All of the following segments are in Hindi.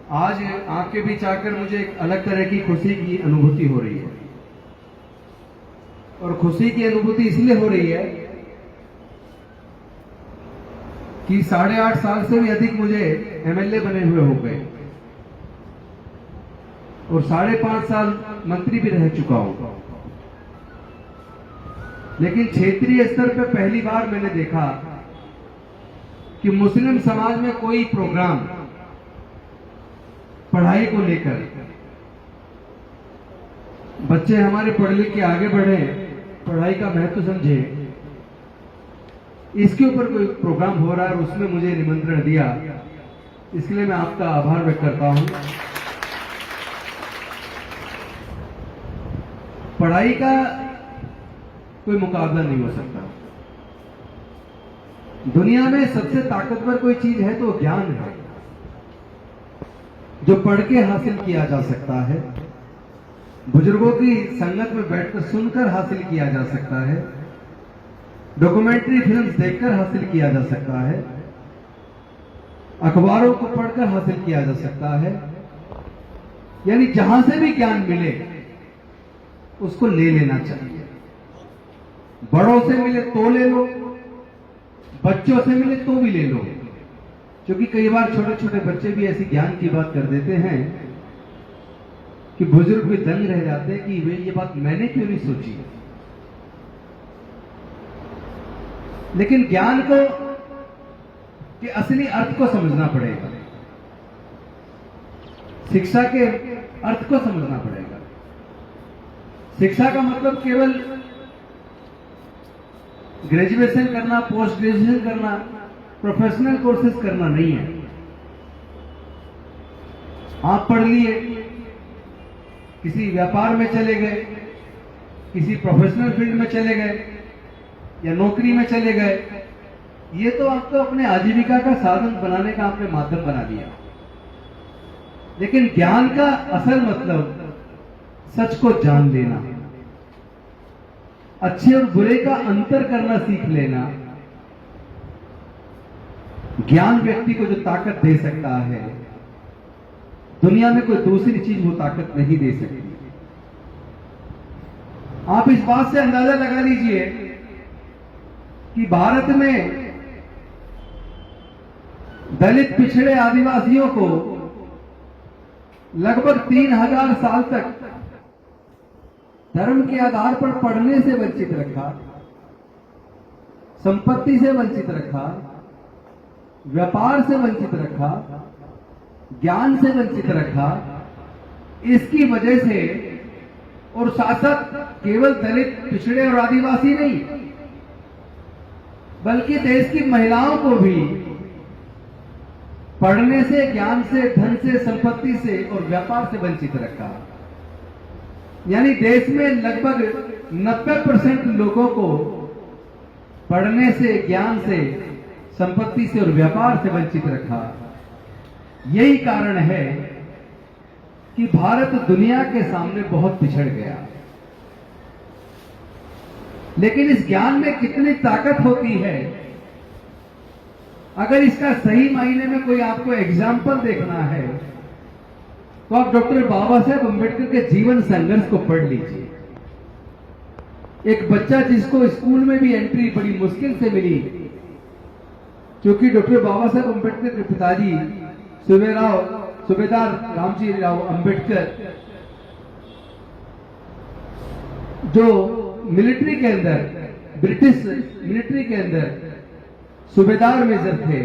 आज आपके बीच आकर मुझे एक अलग तरह की खुशी की अनुभूति हो रही है। और खुशी की अनुभूति इसलिए हो रही है कि 8.5 साल से भी अधिक मुझे एमएलए बने हुए हो गए और 5.5 साल मंत्री भी रह चुका हूं। लेकिन क्षेत्रीय स्तर पर पहली बार मैंने देखा कि मुस्लिम समाज में कोई प्रोग्राम पढ़ाई को लेकर, बच्चे हमारे पढ़ लिख के आगे बढ़े, पढ़ाई का महत्व समझे, इसके ऊपर कोई प्रोग्राम हो रहा है और उसमें मुझे निमंत्रण दिया, इसलिए मैं आपका आभार व्यक्त करता हूं। पढ़ाई का कोई मुकाबला नहीं हो सकता। दुनिया में सबसे ताकतवर कोई चीज है तो ज्ञान है, जो पढ़ के हासिल किया जा सकता है, बुजुर्गों की संगत में बैठकर सुनकर हासिल किया जा सकता है, डॉक्यूमेंट्री फिल्म्स देखकर हासिल किया जा सकता है, अखबारों को पढ़कर हासिल किया जा सकता है। यानी जहां से भी ज्ञान मिले उसको ले लेना चाहिए। बड़ों से मिले तो ले लो, बच्चों से मिले तो भी ले लो, क्योंकि कई बार छोटे छोटे बच्चे भी ऐसी ज्ञान की बात कर देते हैं कि बुजुर्ग भी दंग रह जाते हैं कि वे ये बात मैंने क्यों नहीं सोची। लेकिन ज्ञान को के असली अर्थ को समझना पड़ेगा, शिक्षा के अर्थ को समझना पड़ेगा। शिक्षा का मतलब केवल ग्रेजुएशन करना, पोस्ट ग्रेजुएशन करना, प्रोफेशनल कोर्सेज करना नहीं है। आप पढ़ लिए, किसी व्यापार में चले गए, किसी प्रोफेशनल फील्ड में चले गए या नौकरी में चले गए, ये तो आपको अपने आजीविका का साधन बनाने का आपने माध्यम बना दिया। लेकिन ज्ञान का असल मतलब सच को जान लेना, अच्छे और बुरे का अंतर करना सीख लेना। ज्ञान व्यक्ति को जो ताकत दे सकता है, दुनिया में कोई दूसरी चीज वो ताकत नहीं दे सकती। आप इस बात से अंदाजा लगा लीजिए कि भारत में दलित, पिछड़े, आदिवासियों को लगभग 3000 साल तक धर्म के आधार पर पढ़ने से वंचित रखा, संपत्ति से वंचित रखा, व्यापार से वंचित रखा, ज्ञान से वंचित रखा। इसकी वजह से, और साथ साथ केवल दलित, पिछड़े और आदिवासी नहीं, बल्कि देश की महिलाओं को भी पढ़ने से, ज्ञान से, धन से, संपत्ति से और व्यापार से वंचित रखा। यानी देश में लगभग 90% लोगों को पढ़ने से, ज्ञान से, संपत्ति से और व्यापार से वंचित रखा। यही कारण है कि भारत दुनिया के सामने बहुत पिछड़ गया। लेकिन इस ज्ञान में कितनी ताकत होती है, अगर इसका सही मायने में कोई आपको एग्जाम्पल देखना है तो आप डॉक्टर बाबा साहेब अम्बेडकर के जीवन संघर्ष को पढ़ लीजिए। एक बच्चा जिसको स्कूल में भी एंट्री बड़ी मुश्किल से मिली, क्योंकि डॉक्टर बाबा साहेब अम्बेडकर के पिताजी सूबेदार रामजी राव अम्बेडकर जो मिलिट्री के अंदर, ब्रिटिश मिलिट्री के अंदर सूबेदार मेजर थे,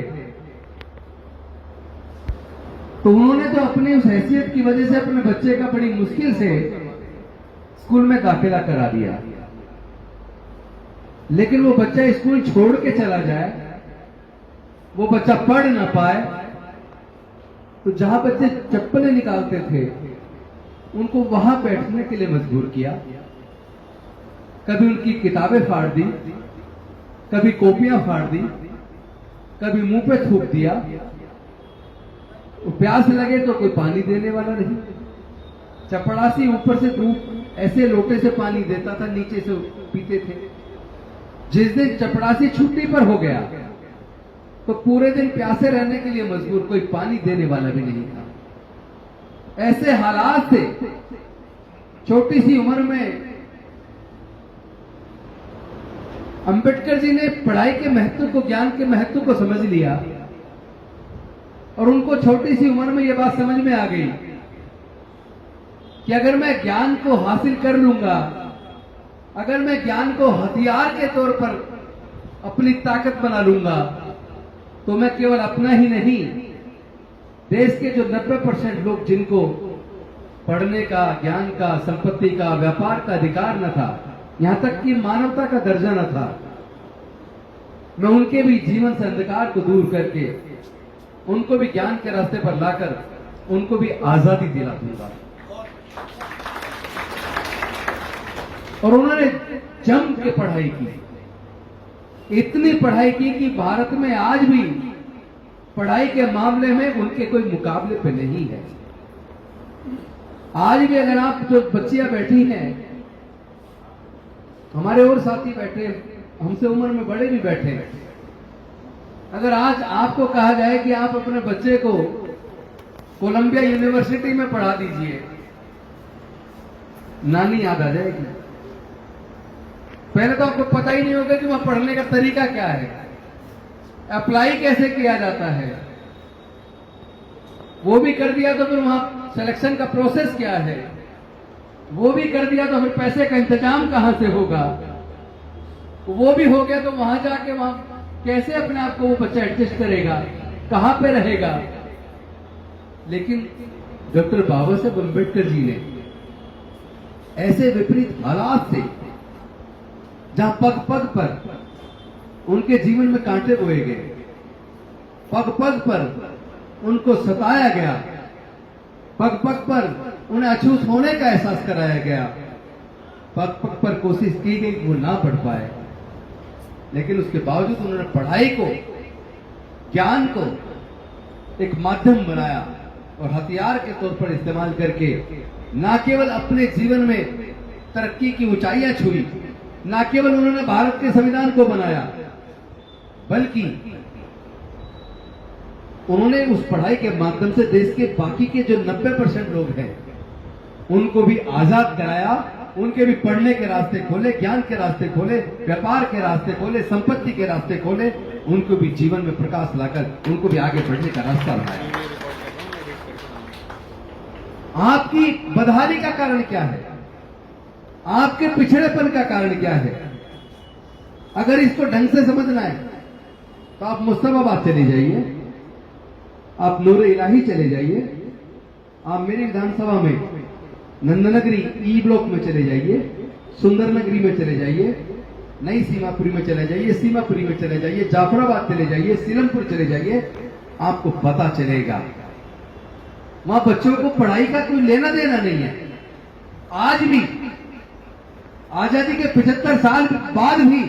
तो उन्होंने तो अपनी उस हैसियत की वजह से अपने बच्चे का बड़ी मुश्किल से स्कूल में दाखिला करा दिया। लेकिन वो बच्चा स्कूल छोड़ के चला जाए, वो बच्चा पढ़ ना पाए, तो जहां बच्चे चप्पलें निकालते थे उनको वहां बैठने के लिए मजबूर किया। कभी उनकी किताबें फाड़ दी, कभी कॉपियां फाड़ दी, कभी मुंह पे थूक दिया। प्यास लगे तो कोई पानी देने वाला नहीं, चपड़ासी ऊपर से धूप ऐसे लोटे से पानी देता था, नीचे से पीते थे। जिस दिन चपड़ासी छुट्टी पर हो गया तो पूरे दिन प्यासे रहने के लिए मजबूर, कोई पानी देने वाला भी नहीं था। ऐसे हालात से छोटी सी उम्र में अंबेडकर जी ने पढ़ाई के महत्व को, ज्ञान के महत्व को समझ लिया और उनको छोटी सी उम्र में यह बात समझ में आ गई कि अगर मैं ज्ञान को हासिल कर लूंगा, अगर मैं ज्ञान को हथियार के तौर पर अपनी ताकत बना लूंगा, तो मैं केवल अपना ही नहीं, देश के जो 90% लोग जिनको पढ़ने का, ज्ञान का, संपत्ति का, व्यापार का अधिकार न था, यहां तक कि मानवता का दर्जा न था, मैं उनके भी जीवन से अंधकार को दूर करके उनको भी ज्ञान के रास्ते पर लाकर उनको भी आजादी दिला दूंगा। और उन्होंने जम के पढ़ाई की, इतनी पढ़ाई की कि भारत में आज भी पढ़ाई के मामले में उनके कोई मुकाबले पे नहीं है। आज भी अगर आप जो बच्चियां बैठी हैं, हमारे और साथी बैठे, हमसे उम्र में बड़े भी बैठे हैं, अगर आज आपको कहा जाए कि आप अपने बच्चे को कोलंबिया यूनिवर्सिटी में पढ़ा दीजिए, नानी याद आ जाएगी। पहले तो आपको पता ही नहीं होगा कि वहां पढ़ने का तरीका क्या है, अप्लाई कैसे किया जाता है, वो भी कर दिया तो फिर वहां सिलेक्शन का प्रोसेस क्या है, वो भी कर दिया तो फिर पैसे का इंतजाम कहां से होगा, वो भी हो गया तो वहां जाके वहां कैसे अपने आप को वो बच्चा एडजस्ट करेगा, कहां पे रहेगा। लेकिन डॉक्टर बाबा साहब अम्बेडकर जी ने ऐसे विपरीत हालात से, जहां पग पग पर उनके जीवन में कांटे बोए गए, पग पग पर उनको सताया गया, पग पग पर उन्हें अछूत होने का एहसास कराया गया, पग पग पर कोशिश की गई कि वो ना पढ़ पाए, लेकिन उसके बावजूद उन्होंने पढ़ाई को, ज्ञान को एक माध्यम बनाया और हथियार के तौर पर इस्तेमाल करके न केवल अपने जीवन में तरक्की की ऊंचाइयां छुई, न केवल उन्होंने भारत के संविधान को बनाया, बल्कि उन्होंने उस पढ़ाई के माध्यम से देश के बाकी के जो 90% लोग हैं उनको भी आजाद कराया, उनके भी पढ़ने के रास्ते खोले, ज्ञान के रास्ते खोले, व्यापार के रास्ते खोले, संपत्ति के रास्ते खोले, उनको भी जीवन में प्रकाश लाकर उनको भी आगे बढ़ने का रास्ता बनाया। आपकी बदहाली का कारण क्या है, आपके पिछड़ेपन का कारण क्या है? अगर इसको ढंग से समझना है तो आप मुस्तफाबाद चले जाइए, आप नूर इलाही चले जाइए, आप मेरी विधानसभा में नंदनगरी ई ब्लॉक में चले जाइए, सुंदरनगरी में चले जाइए, नई सीमापुरी में चले जाइए, सीमापुरी में चले जाइए, जाफराबाद चले जाइए, सीलमपुर चले जाइए, आपको पता चलेगा वहां बच्चों को पढ़ाई का कोई लेना देना नहीं है। आज भी आजादी के 75 साल बाद भी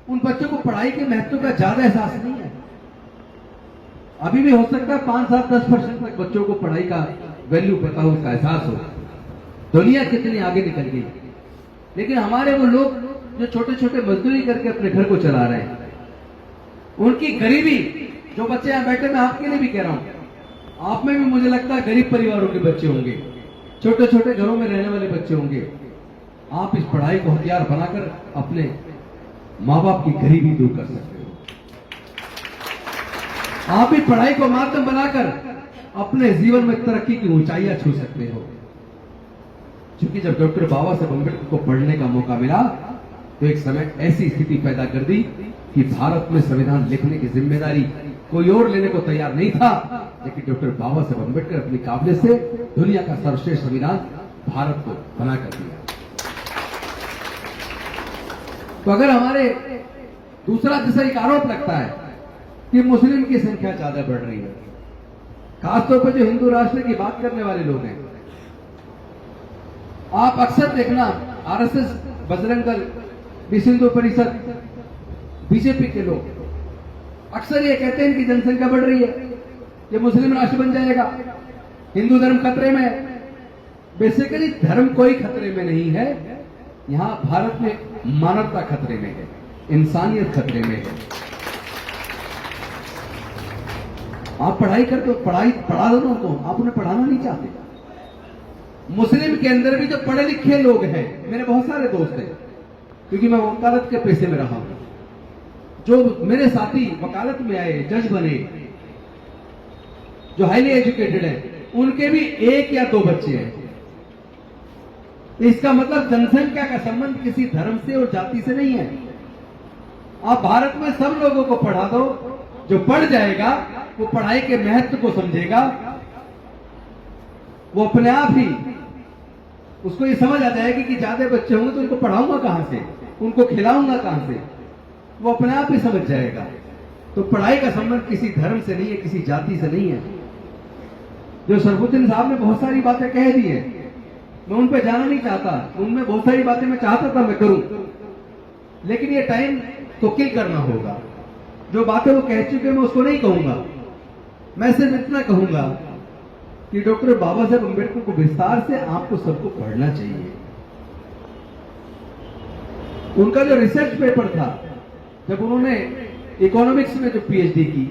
उन बच्चों को पढ़ाई के महत्व का ज्यादा एहसास नहीं है। अभी भी हो सकता है 5-7-10% तक बच्चों को पढ़ाई का वैल्यू पता हो, उसका एहसास हो। दुनिया कितनी आगे निकल गई, लेकिन हमारे वो लोग जो छोटे छोटे मजदूरी करके अपने घर को चला रहे हैं, उनकी गरीबी, जो बच्चे यहां बैठे, मैं आपके लिए भी कह रहा हूं, आप में भी मुझे लगता है गरीब परिवारों के बच्चे होंगे, छोटे छोटे घरों में रहने वाले बच्चे होंगे। आप इस पढ़ाई को हथियार बनाकर अपने मां बाप की गरीबी दूर कर सकते हो। आप भी पढ़ाई को माध्यम बनाकर अपने जीवन में तरक्की की ऊंचाइयां छू सकते हो। क्योंकि जब डॉक्टर बाबा साहब अम्बेडकर को पढ़ने का मौका मिला तो एक समय ऐसी स्थिति पैदा कर दी कि भारत में संविधान लिखने की जिम्मेदारी कोई और लेने को तैयार नहीं था, लेकिन डॉक्टर बाबा साहब अम्बेडकर अपनी काबिलियत से दुनिया का सर्वश्रेष्ठ संविधान भारत को बना कर दिया। तो अगर हमारे दूसरा जैसा एक आरोप लगता है कि मुस्लिम की संख्या ज्यादा बढ़ रही है, खासतौर पर जो हिंदू राष्ट्र की बात करने वाले लोग हैं, आप अक्सर देखना आरएसएस, बजरंग दल, विश्व हिंदू परिषद, बीजेपी के लोग अक्सर ये कहते हैं कि जनसंख्या बढ़ रही है, ये मुस्लिम राष्ट्र बन जाएगा, हिंदू धर्म खतरे में है। बेसिकली धर्म कोई खतरे में नहीं है, यहां भारत में मानवता खतरे में है, इंसानियत खतरे में है। आप पढ़ाई करते हो, पढ़ा दो तो आप उन्हें पढ़ाना नहीं चाहते। मुस्लिम के अंदर भी जो पढ़े लिखे लोग हैं, मेरे बहुत सारे दोस्त हैं, क्योंकि मैं वकालत के पेशे में रहा हूं, जो मेरे साथी वकालत में आए, जज बने, जो हाईली एजुकेटेड हैं, उनके भी 1 या 2 बच्चे हैं। इसका मतलब जनसंख्या का संबंध किसी धर्म से और जाति से नहीं है। आप भारत में सब लोगों को पढ़ा दो, जो पढ़ जाएगा वो पढ़ाई के महत्व को समझेगा, वो अपने आप ही उसको ये समझ आ जाएगी कि ज्यादा बच्चे होंगे तो उनको पढ़ाऊंगा कहां से, उनको खिलाऊंगा कहां से, वो अपने आप ही समझ जाएगा। तो पढ़ाई का संबंध किसी धर्म से नहीं है, किसी जाति से नहीं है। जो शरफुद्दीन साहब ने बहुत सारी बातें कह दी है, मैं उन पर जाना नहीं चाहता, उनमें बहुत सारी बातें मैं चाहता था मैं करूं, लेकिन ये टाइम तो किल करना होगा। जो बातें वो कह चुके मैं उसको नहीं कहूंगा, मैं सिर्फ इतना कहूंगा कि डॉक्टर बाबा साहेब अम्बेडकर को विस्तार से आपको सबको पढ़ना चाहिए। उनका जो रिसर्च पेपर था, जब उन्होंने इकोनॉमिक्स में जो पीएचडी की,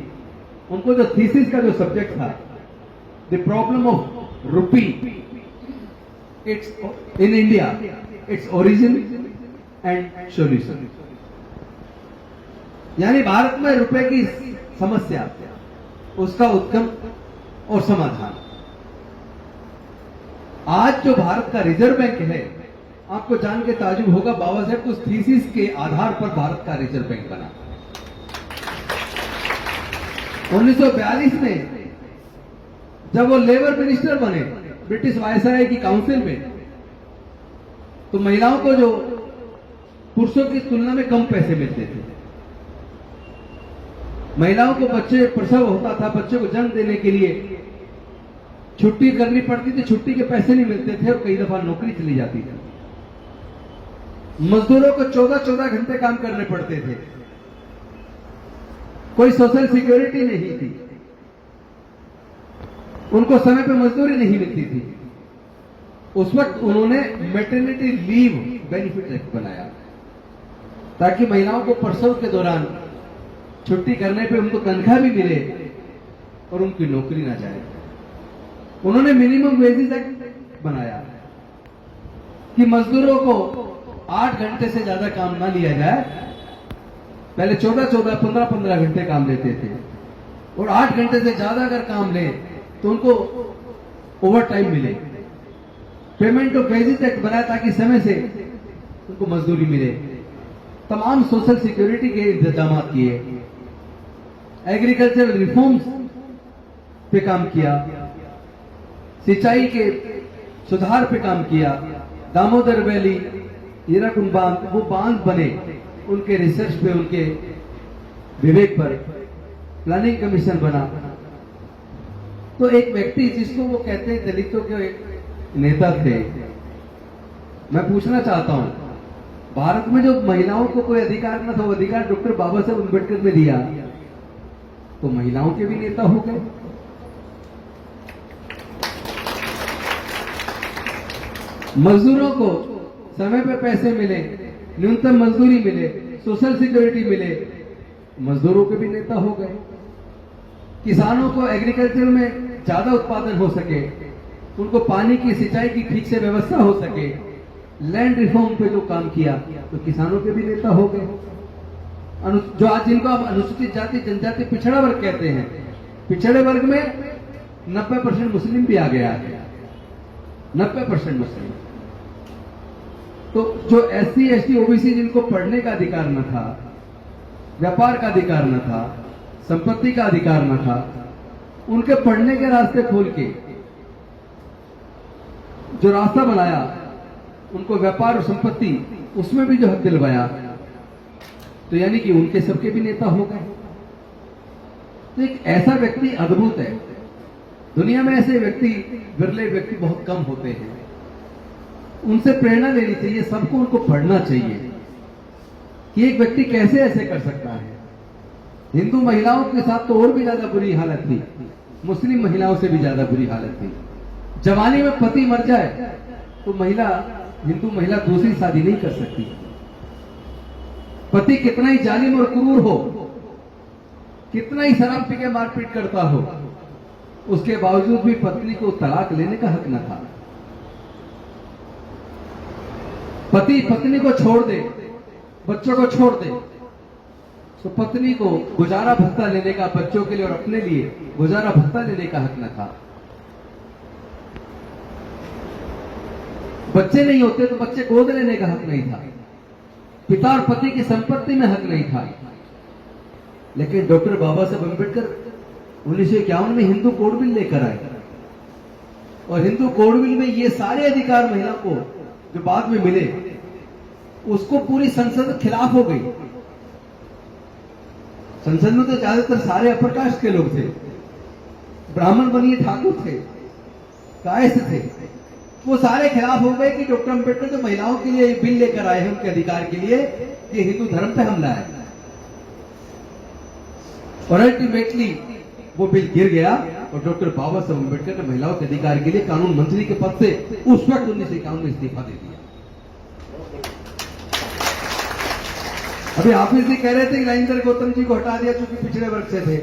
उनको जो थीसिस का जो सब्जेक्ट था, the problem of rupee it's in India, its origin and solution, यानी भारत में रुपए की समस्या, उसका उत्गम और समाधान। आज जो भारत का रिजर्व बैंक है, आपको जान के ताजुब होगा, बाबा साहेब उस थीसिस के आधार पर भारत का रिजर्व बैंक बना। 1942 में जब वो लेबर मिनिस्टर बने ब्रिटिश वायसराय की काउंसिल में, तो महिलाओं को जो पुरुषों की तुलना में कम पैसे मिलते थे। महिलाओं को बच्चे प्रसव होता था, बच्चे को जन्म देने के लिए छुट्टी करनी पड़ती थी, छुट्टी के पैसे नहीं मिलते थे और कई दफा नौकरी चली जाती थी। मजदूरों को 14-14 घंटे काम करने पड़ते थे, कोई सोशल सिक्योरिटी नहीं थी, उनको समय पे मजदूरी नहीं मिलती थी। उस वक्त उन्होंने मैटरनिटी लीव बेनिफिट एक्ट बनाया, ताकि महिलाओं को प्रसव के दौरान छुट्टी करने पे उनको तनख्वाह भी मिले और उनकी नौकरी ना जाए। उन्होंने मिनिमम वेजेस एक्ट बनाया कि मजदूरों को 8 घंटे से ज्यादा काम ना लिया जाए। पहले 14-14, 15-15 घंटे काम लेते थे, और 8 घंटे से ज्यादा अगर काम ले तो उनको ओवर टाइम मिले। पेमेंट ऑफ वेजेस एक्ट बनाया ताकि समय से उनको मजदूरी मिले। तमाम सोशल सिक्योरिटी के इंतजाम किए, एग्रीकल्चरल रिफॉर्म्स पे काम किया, सिंचाई के सुधार पे काम किया, दामोदर वैली, हीराकुंड बांध, वो बांध बने उनके रिसर्च पे, उनके विवेक पर। प्लानिंग कमीशन बना। तो एक व्यक्ति जिसको वो कहते हैं दलितों के एक नेता थे, मैं पूछना चाहता हूं, भारत में जो महिलाओं को कोई अधिकार न था, वो अधिकार डॉक्टर बाबा साहेब अम्बेडकर ने दिया, तो महिलाओं के भी नेता हो गए। मजदूरों को समय पे पैसे मिले, न्यूनतम मजदूरी मिले, सोशल सिक्योरिटी मिले, मजदूरों के भी नेता हो गए। किसानों को एग्रीकल्चर में ज्यादा उत्पादन हो सके, उनको पानी की, सिंचाई की ठीक से व्यवस्था हो सके, लैंड रिफॉर्म पे जो काम किया, तो किसानों के भी नेता हो गए। जो आज जिनको आप अनुसूचित जाति, जनजाति, पिछड़ा वर्ग कहते हैं, पिछड़े वर्ग में 90% मुस्लिम भी आ गया है, 90% मुस्लिम। तो जो SC, ST, OBC जिनको पढ़ने का अधिकार न था, व्यापार का अधिकार न था, संपत्ति का अधिकार न था, उनके पढ़ने के रास्ते खोल के जो रास्ता बनाया, उनको व्यापार और संपत्ति उसमें भी जो हक दिलवाया, तो यानी कि उनके सबके भी नेता हो गए। तो एक ऐसा व्यक्ति अद्भुत है। दुनिया में ऐसे व्यक्ति, विरले व्यक्ति बहुत कम होते हैं। उनसे प्रेरणा लेनी चाहिए, सबको उनको पढ़ना चाहिए कि एक व्यक्ति कैसे ऐसे कर सकता है। हिंदू महिलाओं के साथ तो और भी ज्यादा बुरी हालत थी, मुस्लिम महिलाओं से भी ज्यादा बुरी हालत थी। जवानी में पति मर जाए तो महिला, हिंदू महिला दूसरी शादी नहीं कर सकती। पति कितना ही जालिम और क्रूर हो, कितना ही शराब पी के मारपीट करता हो, उसके बावजूद भी पत्नी को तलाक लेने का हक न था। पति पत्नी को छोड़ दे, बच्चों को छोड़ दे, तो पत्नी को गुजारा भत्ता लेने का बच्चों के लिए और अपने लिए गुजारा भत्ता लेने का हक न था। बच्चे नहीं होते तो बच्चे गोद लेने का हक नहीं था। पिता और पति की संपत्ति में हक नहीं था। लेकिन डॉक्टर बाबा साहब अम्बेडकर 1951 में हिंदू कोड बिल लेकर आए और हिंदू कोड बिल में ये सारे अधिकार महिला को जो बाद में मिले, उसको पूरी संसद खिलाफ हो गई। संसद में तो ज्यादातर सारे अपर कास्ट के लोग थे, ब्राह्मण बनिए ठाकुर थे, कायस्थ थे, वो सारे खिलाफ हो गए कि डॉक्टर अम्बेडकर जो महिलाओं के लिए बिल लेकर आए हैं उनके अधिकार के लिए, ये हिंदू धर्म पे हमला है। और अल्टीमेटली वो बिल गिर गया और डॉक्टर बाबा साहब अम्बेडकर ने महिलाओं के अधिकार के लिए कानून मंत्री के पद से उस वक्त 1951 में इस्तीफा दे दिया। अभी हाफिज जी कह रहे थे कि राजेंद्र गौतम जी को हटा दिया क्योंकि पिछड़े वर्ग से थे,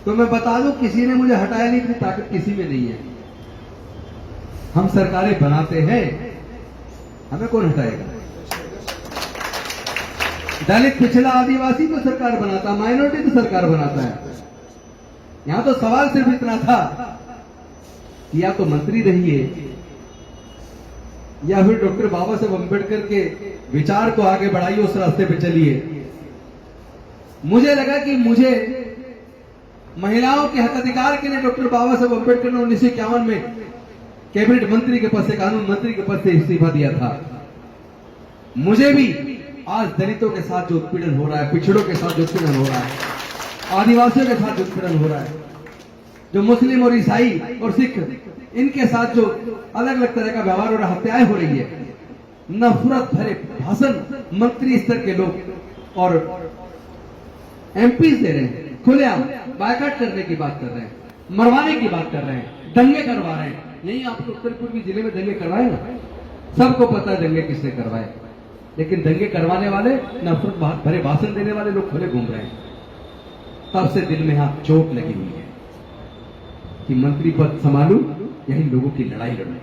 तो मैं बता दूं किसी ने मुझे हटाया नहीं, इतनी ताकत किसी में नहीं है। हम सरकारें बनाते हैं, हमें कौन हटाएगा? दलित, पिछड़ा, आदिवासी तो सरकार बनाता, माइनॉरिटी तो सरकार बनाता है। यहां तो सवाल सिर्फ इतना था कि या तो मंत्री रहिए या फिर डॉक्टर बाबा साहब अम्बेडकर के विचार को आगे बढ़ाइए, उस रास्ते पे चलिए। मुझे लगा कि मुझे महिलाओं के हक अधिकार के लिए डॉक्टर बाबा साहब अम्बेडकर ने 1951 में कैबिनेट मंत्री के पद से, कानून मंत्री के पद से इस्तीफा दिया था। मुझे भी आज दलितों के साथ जो उत्पीड़न हो रहा है, पिछड़ों के साथ जो उत्पीड़न हो रहा है, आदिवासियों के साथ जो उत्पीड़न हो रहा है, जो मुस्लिम और ईसाई और सिख इनके साथ जो अलग अलग तरह का व्यवहार और हत्याएं हो रही है, नफरत भरे भाषण मंत्री स्तर के लोग और एमपी दे रहे हैं, खुलेआम बायकॉट करने की बात कर रहे हैं, मरवाने की बात कर रहे हैं, दंगे करवा रहे हैं। नहीं, आपको उत्तर पूर्वी जिले में दंगे करवाए ना, सबको पता है दंगे किसने करवाए, लेकिन दंगे करवाने वाले, नफरत भरे भाषण देने वाले लोग खुले घूम रहे हैं। तब से दिल में यहां चोट लगी हुई है कि मंत्री पद संभालूं यही लोगों की लड़ाई लड़ूं।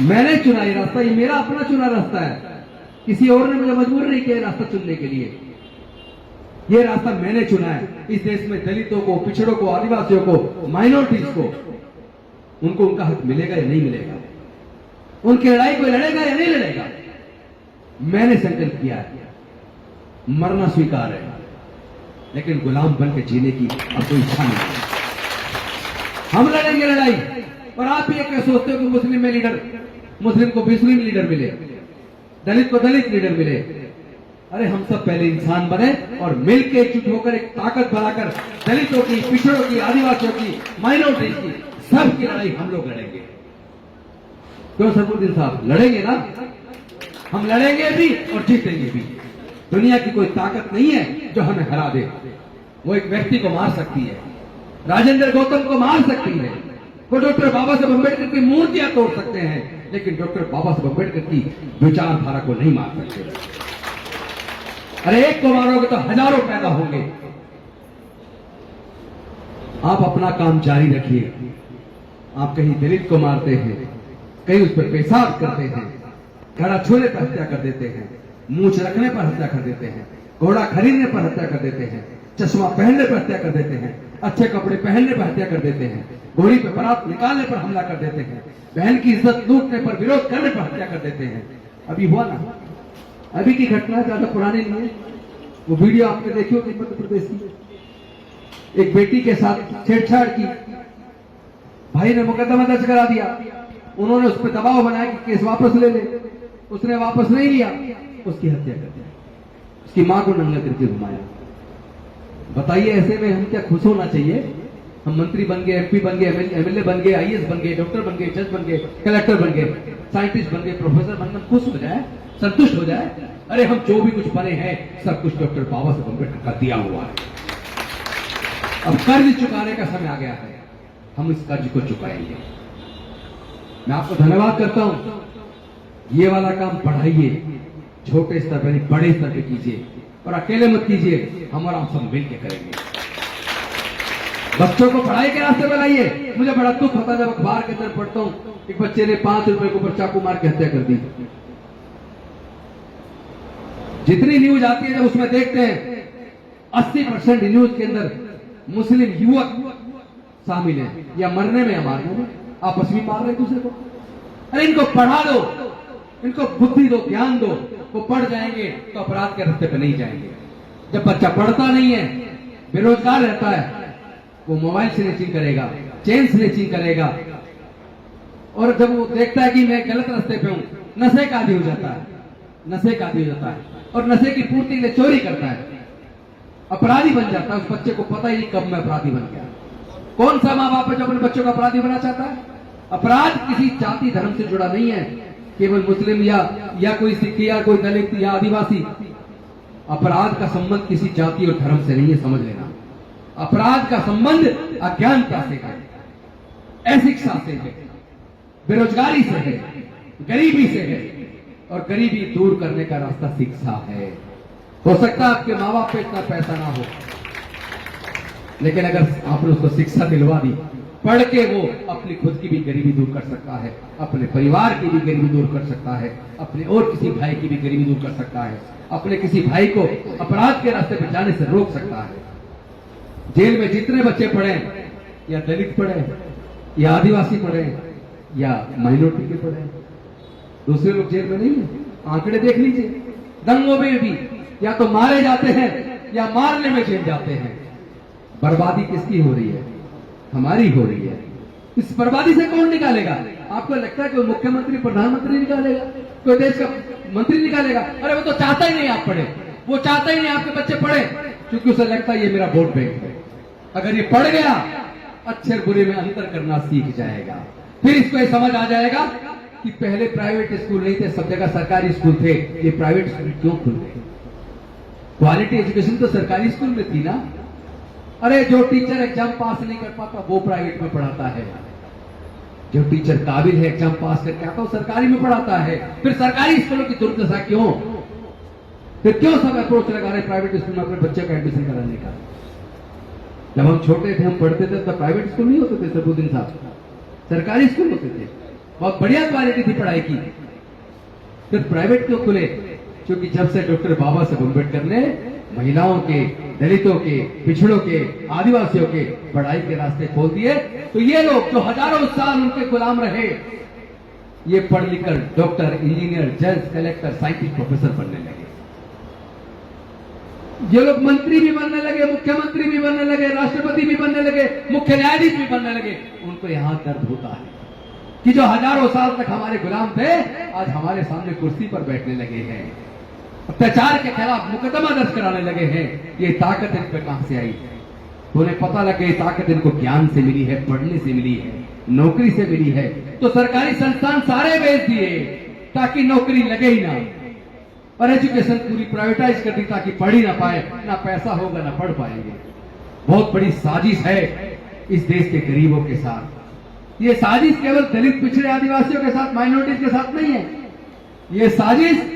मैंने चुना ये रास्ता, ये मेरा अपना चुना रास्ता है, किसी और ने मुझे मजबूर नहीं किया रास्ता चुनने के लिए। ये रास्ता मैंने चुना है। इस देश में दलितों को, पिछड़ों को, आदिवासियों को, माइनॉरिटीज को, उनको उनका हक मिलेगा या नहीं मिलेगा, उनकी लड़ाई कोई लड़ेगा या नहीं लड़ेगा। मैंने संकल्प किया है, मरना स्वीकार है, लेकिन गुलाम बन के जीने की अब कोई इच्छा नहीं है। हम लड़ेंगे लड़ाई। और आप ये क्या सोचते हो कि मुस्लिम में लीडर, मुस्लिम को मुस्लिम लीडर मिले, दलित को दलित लीडर मिले? अरे हम सब पहले इंसान बने और मिलकर एकजुट होकर एक ताकत बनाकर दलितों की, पिछड़ों की, आदिवासियों की, माइनॉरिटीज की, सबकी लड़ाई हम लोग लड़ेंगे। क्यों सरफुद्दीन साहब? लड़ेंगे ना, हम लड़ेंगे भी और जीतेंगे भी। दुनिया की कोई ताकत नहीं है जो हमें हरा दे। वो एक व्यक्ति को मार सकती है, राजेंद्र गौतम को मार सकती है, वो डॉक्टर बाबा साहब अम्बेडकर की मूर्तियां तोड़ सकते हैं, लेकिन डॉक्टर बाबा साहब अम्बेडकर की विचारधारा को नहीं मार सकते। अरे एक को मारोगे तो हजारों पैदा होंगे। आप अपना काम जारी रखिए। आप कहीं दलित को मारते हैं, कहीं उस पर पेशाब करते हैं, घड़ा छूने पर हत्या कर देते हैं, मूछ रखने पर हत्या कर देते हैं, घोड़ा खरीदने पर हत्या कर देते हैं, चश्मा पहनने पर हत्या कर देते हैं, अच्छे कपड़े पहनने पर हत्या कर देते हैं, घोड़ी पे बारात निकालने पर हमला कर देते हैं, बहन की इज्जत लूटने पर, विरोध करने पर हत्या कर देते हैं। अभी हुआ ना, अभी की घटना ज्यादा पुरानी नहीं है। वो वीडियो आपने देखी होगी मध्य प्रदेश की, एक बेटी के साथ छेड़छाड़ की, भाई ने मुकदमा दर्ज करा दिया, उन्होंने उस पर दबाव बनाया कि केस वापस ले ले, उसने वापस नहीं लिया, उसकी हत्या कर दी, उसकी मां को नंगा करके घुमाया। बताइए ऐसे में हम क्या खुश होना चाहिए? हम मंत्री बन गए, एमपी बन गए, एमएलए बन गए, आईएएस बन गए, डॉक्टर बन गए, जज बन गए, कलेक्टर बन गए, साइंटिस्ट बन गए, प्रोफेसर बन गए, खुश हो जाए, संतुष्ट हो जाए? अरे हम जो भी कुछ बने हैं सब कुछ डॉक्टर बाबा साहब अम्बेडकर का दिया हुआ है। अब कर्ज चुकाने का समय आ गया है, हम इस कर्ज को चुकाएंगे। मैं आपको धन्यवाद करता हूं। ये वाला काम बढ़ाइए, छोटे स्तर पर नहीं बड़े स्तर पर कीजिए, और अकेले मत कीजिए, हम और आप सब मिलकर करेंगे। बच्चों को पढ़ाई के रास्ते पर लाइए। मुझे बड़ा दुख होता है जब अखबार के अंदर पढ़ता हूं एक बच्चे ने 5 रुपए के ऊपर चाकू मार के हत्या कर दी। जितनी न्यूज आती है जब उसमें देखते हैं 80% न्यूज के अंदर मुस्लिम युवक शामिल हैं, या मरने में या मारने में, आपस में मार रहे दूसरे को। अरे इनको पढ़ा दो, इनको बुद्धि दो, ज्ञान दो, वो पढ़ जाएंगे तो अपराध के रास्ते पे नहीं जाएंगे। जब बच्चा पढ़ता नहीं है, बेरोजगार रहता है, वो मोबाइल स्नैचिंग करेगा, चेन स्नैचिंग करेगा, और जब वो देखता है कि मैं गलत रास्ते पे हूं, नशे का आदी हो जाता है, नशे का आदी हो जाता है, और नशे की पूर्ति के लिए चोरी करता है, अपराधी बन जाता है। उस बच्चे को पता ही नहीं कब मैं अपराधी बन गया। कौन सा माँ बाप है जो अपने बच्चों को अपराधी बना चाहता है? अपराध किसी जाति धर्म से जुड़ा नहीं है, केवल मुस्लिम या कोई सिख या कोई दलित या आदिवासी। अपराध का संबंध किसी जाति और धर्म से नहीं है, समझ लेना। अपराध का संबंध अज्ञानता से है, अशिक्षा से है, बेरोजगारी से है, गरीबी से है, और गरीबी दूर करने का रास्ता शिक्षा है। हो सकता है आपके माँ बाप पे इतना पैसा ना हो, लेकिन अगर आपने उसको शिक्षा दिलवा दी, पढ़ के वो अपनी खुद की भी गरीबी दूर कर सकता है, अपने परिवार की भी गरीबी दूर कर सकता है, अपने और किसी भाई की भी गरीबी दूर कर सकता है, अपने किसी भाई को अपराध के रास्ते पर जाने से रोक सकता है। जेल में जितने बच्चे पढ़े, या दलित पढ़े, या आदिवासी पढ़े, या माइनॉरिटी के पढ़े, दूसरे लोग जेल में नहीं है। आंकड़े देख लीजिए, दंगों में भी या तो मारे जाते हैं या मारने में जेल जाते हैं। बर्बादी किसकी हो रही है? हमारी हो रही है। इस बर्बादी से कौन निकालेगा? आपको लगता है कोई मुख्यमंत्री प्रधानमंत्री निकालेगा, कोई देश का मंत्री निकालेगा? अरे वो तो चाहता ही नहीं आप पढ़े, वो चाहता ही नहीं आपके बच्चे पढ़े, क्योंकि उसे लगता है ये मेरा वोट बैंक है। अगर ये पढ़ गया, अच्छे और बुरे में अंतर करना सीख जाएगा, फिर इसको ये समझ आ जाएगा कि पहले प्राइवेट स्कूल नहीं थे, सब जगह सरकारी स्कूल थे, ये प्राइवेट स्कूल क्यों खुल गए? क्वालिटी एजुकेशन तो सरकारी स्कूल में थी ना। अरे जो टीचर एग्जाम पास नहीं कर पाता वो प्राइवेट में पढ़ाता है, जो टीचर काबिल है एग्जाम पास करके आता वो सरकारी में पढ़ाता है। फिर सरकारी स्कूलों की दुर्दशा क्यों? फिर क्यों सब अप्रोच लगा रहे प्राइवेट स्कूल में अपने बच्चे का एडमिशन कराने का? जब हम छोटे थे, हम पढ़ते थे, तब प्राइवेट स्कूल नहीं होते थे सरबुद्दीन साहब, सरकारी स्कूल होते थे, बहुत बढ़िया क्वालिटी थी पढ़ाई की। फिर प्राइवेट क्यों खुले? क्योंकि जब से डॉक्टर बाबा साहब अम्बेडकर ने महिलाओं के, दलितों के, पिछड़ों के, आदिवासियों के पढ़ाई के रास्ते खोल दिए, तो ये लोग जो हजारों साल उनके गुलाम रहे, ये पढ़ लिखकर डॉक्टर, इंजीनियर, जज, कलेक्टर, साइंटिस्ट, प्रोफेसर बनने लगे। ये लोग मंत्री भी बनने लगे, मुख्यमंत्री भी बनने लगे, राष्ट्रपति भी बनने लगे, मुख्य न्यायाधीश भी बनने लगे। उनको यहां दर्द होता है कि जो हजारों साल तक हमारे गुलाम थे, आज हमारे सामने कुर्सी पर बैठने लगे हैं, अत्याचार के खिलाफ मुकदमा दर्ज कराने लगे हैं। ये ताकत इन पे कहां से आई? तो उन्हें पता लगे ये ताकत इनको ज्ञान से मिली है, पढ़ने से मिली है, नौकरी से मिली है। तो सरकारी संस्थान सारे बेच दिए ताकि नौकरी लगे ही ना, और एजुकेशन पूरी प्राइवेटाइज कर दी ताकि पढ़ ही ना पाए, ना पैसा होगा ना पढ़ पाएंगे। बहुत बड़ी साजिश है इस देश के गरीबों के साथ। ये साजिश केवल दलित, पिछड़े, आदिवासियों के साथ, माइनॉरिटीज के साथ नहीं है, ये साजिश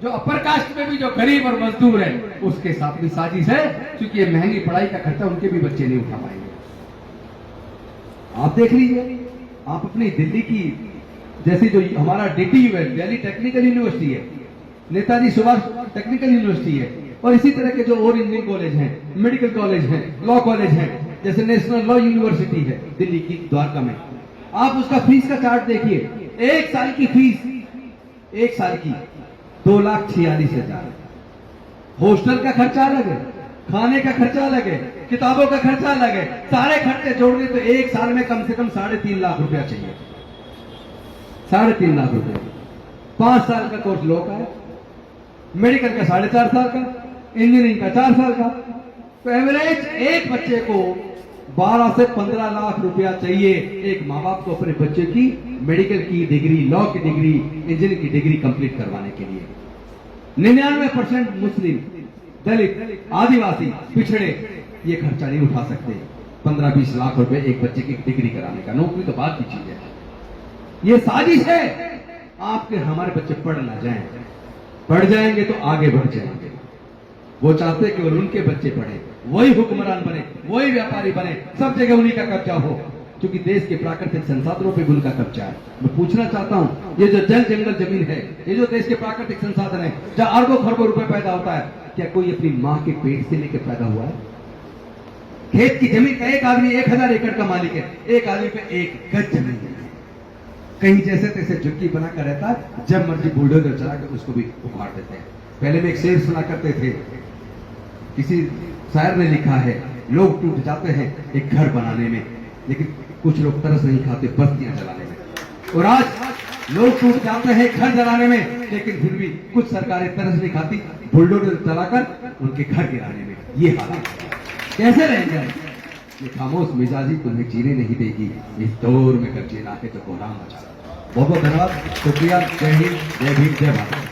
जो अपर कास्ट में भी जो गरीब और मजदूर है उसके साथ भी साजिश है, क्योंकि ये महंगी पढ़ाई का खर्चा उनके भी बच्चे नहीं उठा पाएंगे। आप देख लीजिए, आप अपनी दिल्ली की जैसी जो हमारा DTU है, दिल्ली टेक्निकल यूनिवर्सिटी है, नेताजी सुभाष टेक्निकल यूनिवर्सिटी है, और इसी तरह के जो और इंजीनियरिंग कॉलेज हैं, मेडिकल कॉलेज हैं, लॉ कॉलेज हैं, जैसे नेशनल लॉ यूनिवर्सिटी है दिल्ली की द्वारका में। आप उसका फीस का चार्ट देखिए, एक साल की फीस, एक साल की 2,46,000। हॉस्टल का खर्चा अलग है, खाने का खर्चा अलग है, किताबों का खर्चा अलग है, सारे खर्चे जोड़ दे तो एक साल में कम से कम 3.5 लाख रुपया चाहिए। 3.5 लाख रुपया। 5 साल का कोर्स लॉ का है, मेडिकल का 4.5 साल का, इंजीनियरिंग का 4 साल का। तो एवरेज एक बच्चे को 12 से 15 लाख रुपया चाहिए एक माँ बाप को अपने बच्चे की मेडिकल की डिग्री, लॉ की डिग्री, इंजीनियरिंग की डिग्री कंप्लीट करवाने के लिए। 99% मुस्लिम, दलित, आदिवासी, पिछड़े ये खर्चा नहीं उठा सकते। 15-20 लाख रुपए एक बच्चे की डिग्री कराने का, नौकरी तो बात की चीज है। ये साजिश है आपके, हमारे बच्चे पढ़ ना जाएं, पढ़ जाएंगे तो आगे बढ़ जाएंगे। वो चाहते केवल उनके बच्चे पढ़े, वही हुक्मरान बने, वही व्यापारी बने, सब जगह उन्हीं का कब्जा हो, क्योंकि देश के प्राकृतिक संसाधनों पे उनका कब्जा है। मैं पूछना चाहता हूं, ये जो जल जंगल जमीन है, ये जो देश के प्राकृतिक संसाधन है, जहां अरबों खरबों रुपए पैदा होता है, क्या कोई अपनी मां के पेट से लेकर पैदा हुआ है? खेत की जमीन का एक आदमी 1000 एकड़ का मालिक है, एक आदमी पे 1 गज जमीन है। कहीं जैसे तैसे झुग्गी बनाकर रहता है, जब मर्जी बुलडोजर चला कर उसको भी उखाड़ देते हैं। पहले में एक शेर सुना करते थे, किसी शायर ने लिखा है, लोग टूट जाते हैं एक घर बनाने में, लेकिन कुछ लोग तरस नहीं खाते बस्तियां जलाने में। और आज लोग टूट जाते हैं घर जलाने में, लेकिन फिर भी कुछ सरकारें तरस नहीं खाती बुलडोजर चलाकर उनके घर गिराने में। ये हालात कैसे रहेंगे? ये खामोश मिजाजी तुम्हें जीने नहीं देगी, इस दौर में अगर जीना है तो कोहराम मचा। बहुत बहुत धन्यवाद, शुक्रिया, जय हिंद, जय भीम, जय भारत।